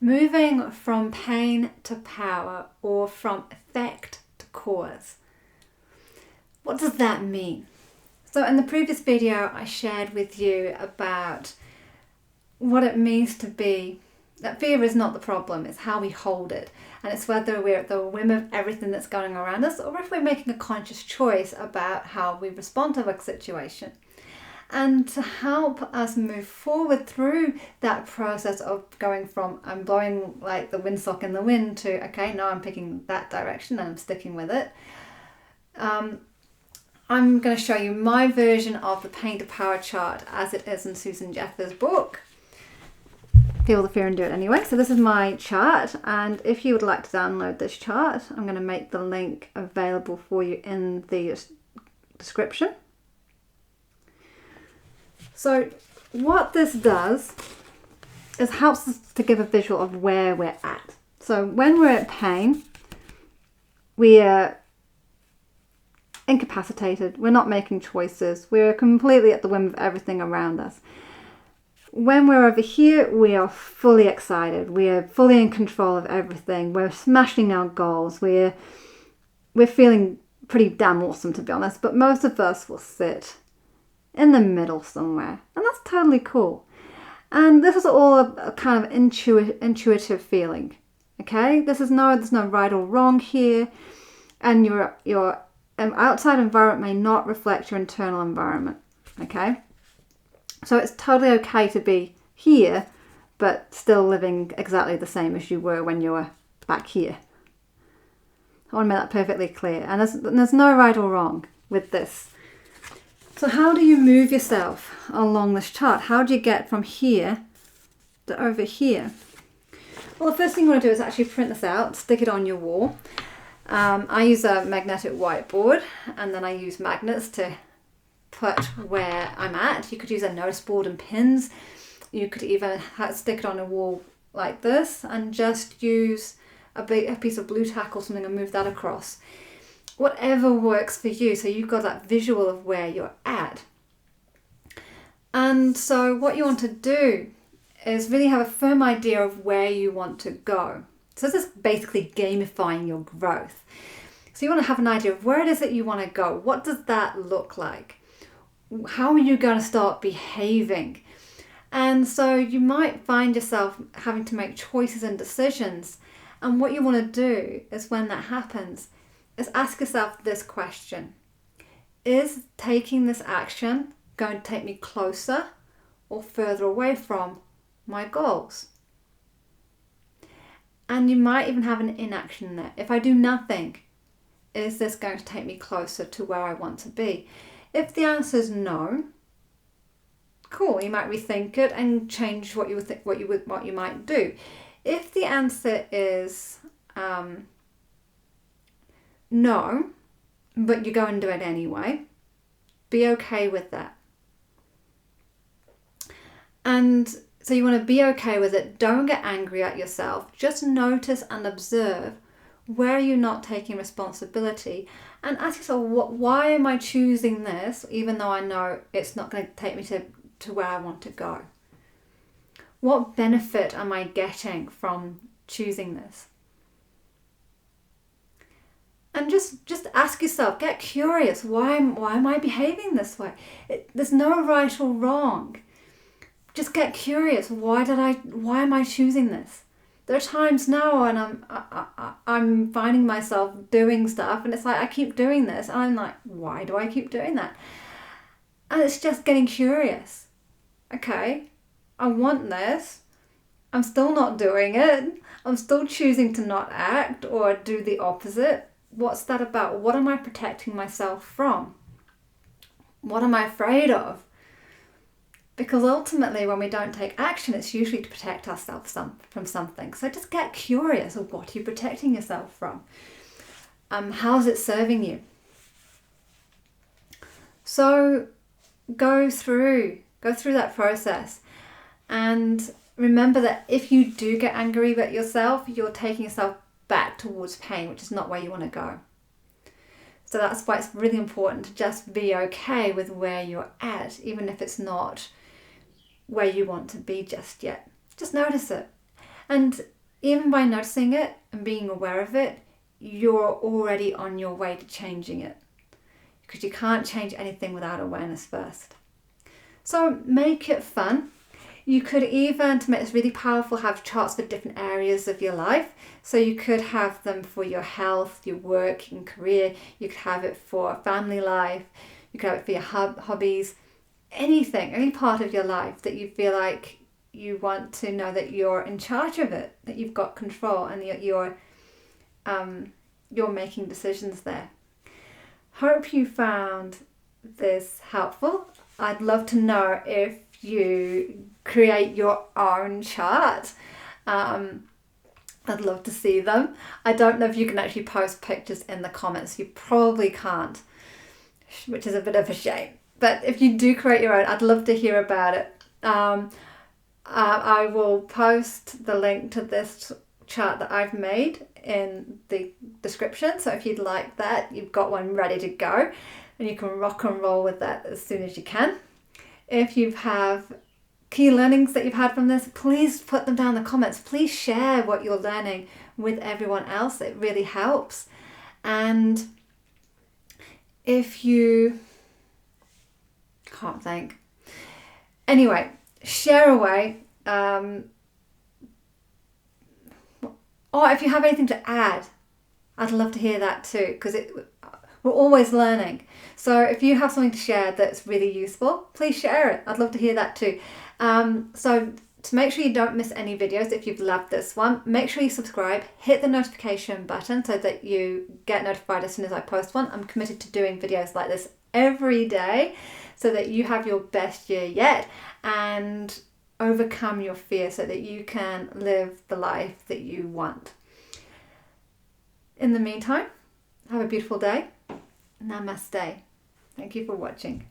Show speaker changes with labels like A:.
A: moving from pain to power, or from effect to cause. What does that mean? So in the previous video, I shared with you about what it means to be, that fear is not the problem, it's how we hold it. And it's whether we're at the whim of everything that's going around us, or if we're making a conscious choice about how we respond to a situation. And to help us move forward through that process of going from I'm blowing like the windsock in the wind to, okay, now I'm picking that direction and I'm sticking with it. I'm going to show you my version of the pain to power chart as it is in Susan Jeffers' book. Feel the fear and do it anyway. So this is my chart, and if you would like to download this chart, I'm going to make the link available for you in the description. So what this does is helps us to give a visual of where we're at. So when we're at pain, we are incapacitated, we're not making choices, we're completely at the whim of everything around us. When we're over here, we are fully excited, we are fully in control of everything, we're smashing our goals, we're feeling pretty damn awesome, to be honest, but most of us will sit in the middle somewhere, and that's totally cool. And this is all a kind of intuitive feeling, okay? There's no right or wrong here, and your outside environment may not reflect your internal environment, okay? So it's totally okay to be here, but still living exactly the same as you were when you were back here. I want to make that perfectly clear. And there's no right or wrong with this. So how do you move yourself along this chart? How do you get from here to over here? Well, the first thing you want to do is actually print this out, stick it on your wall. I use a magnetic whiteboard, and then I use magnets to put where I'm at. You could use a notice board and pins. You could even stick it on a wall like this and just use a piece of blue tack or something and move that across. Whatever works for you, so you've got that visual of where you're at. And so what you want to do is really have a firm idea of where you want to go. So this is basically gamifying your growth. So you want to have an idea of where it is that you want to go. What does that look like? How are you going to start behaving? And so you might find yourself having to make choices and decisions. And what you want to do is, when that happens, is ask yourself this question. Is taking this action going to take me closer or further away from my goals? And you might even have an inaction there. If I do nothing, is this going to take me closer to where I want to be? If the answer is no, cool, you might rethink it and change what you might do. If the answer is no, but you go and do it anyway, be okay with that. And so you want to be okay with it. Don't get angry at yourself. Just notice and observe where you're not taking responsibility, and ask yourself, why am I choosing this even though I know it's not going to take me to where I want to go? What benefit am I getting from choosing this? And just ask yourself, get curious, why am I behaving this way? There's no right or wrong. Just get curious, why am I choosing this? There are times now when I'm finding myself doing stuff, and it's like I keep doing this, and I'm like, why do I keep doing that? And it's just getting curious. Okay, I want this. I'm still not doing it. I'm still choosing to not act or do the opposite. What's that about? What am I protecting myself from? What am I afraid of? Because ultimately, when we don't take action, it's usually to protect ourselves from something. So just get curious of what you're protecting yourself from. How's it serving you? So go through that process, and remember that if you do get angry at yourself, you're taking yourself back towards pain, which is not where you want to go. So that's why it's really important to just be okay with where you're at, even if it's not where you want to be just yet. Just notice it. And even by noticing it and being aware of it, you're already on your way to changing it, because you can't change anything without awareness first. So make it fun. You could even, to make this really powerful, have charts for different areas of your life. So you could have them for your health, your work and career. You could have it for family life. You could have it for your hobbies. Anything, any part of your life that you feel like you want to know that you're in charge of it, that you've got control, and you're making decisions there. Hope you found this helpful. I'd love to know if you create your own chart. I'd love to see them. I don't know if you can actually post pictures in the comments. You probably can't, which is a bit of a shame. But if you do create your own, I'd love to hear about it. I will post the link to this chart that I've made in the description. So if you'd like that, you've got one ready to go, and you can rock and roll with that as soon as you can. If you have key learnings that you've had from this, please put them down in the comments. Please share what you're learning with everyone else. It really helps. And if you can't think, anyway, share away. Or if you have anything to add, I'd love to hear that too, because we're always learning. So if you have something to share that's really useful, please share it. I'd love to hear that too. So to make sure you don't miss any videos, if you've loved this one, make sure you subscribe, hit the notification button so that you get notified as soon as I post one. I'm committed to doing videos like this every day so that you have your best year yet and overcome your fear so that you can live the life that you want. In the meantime, have a beautiful day. Namaste. Thank you for watching.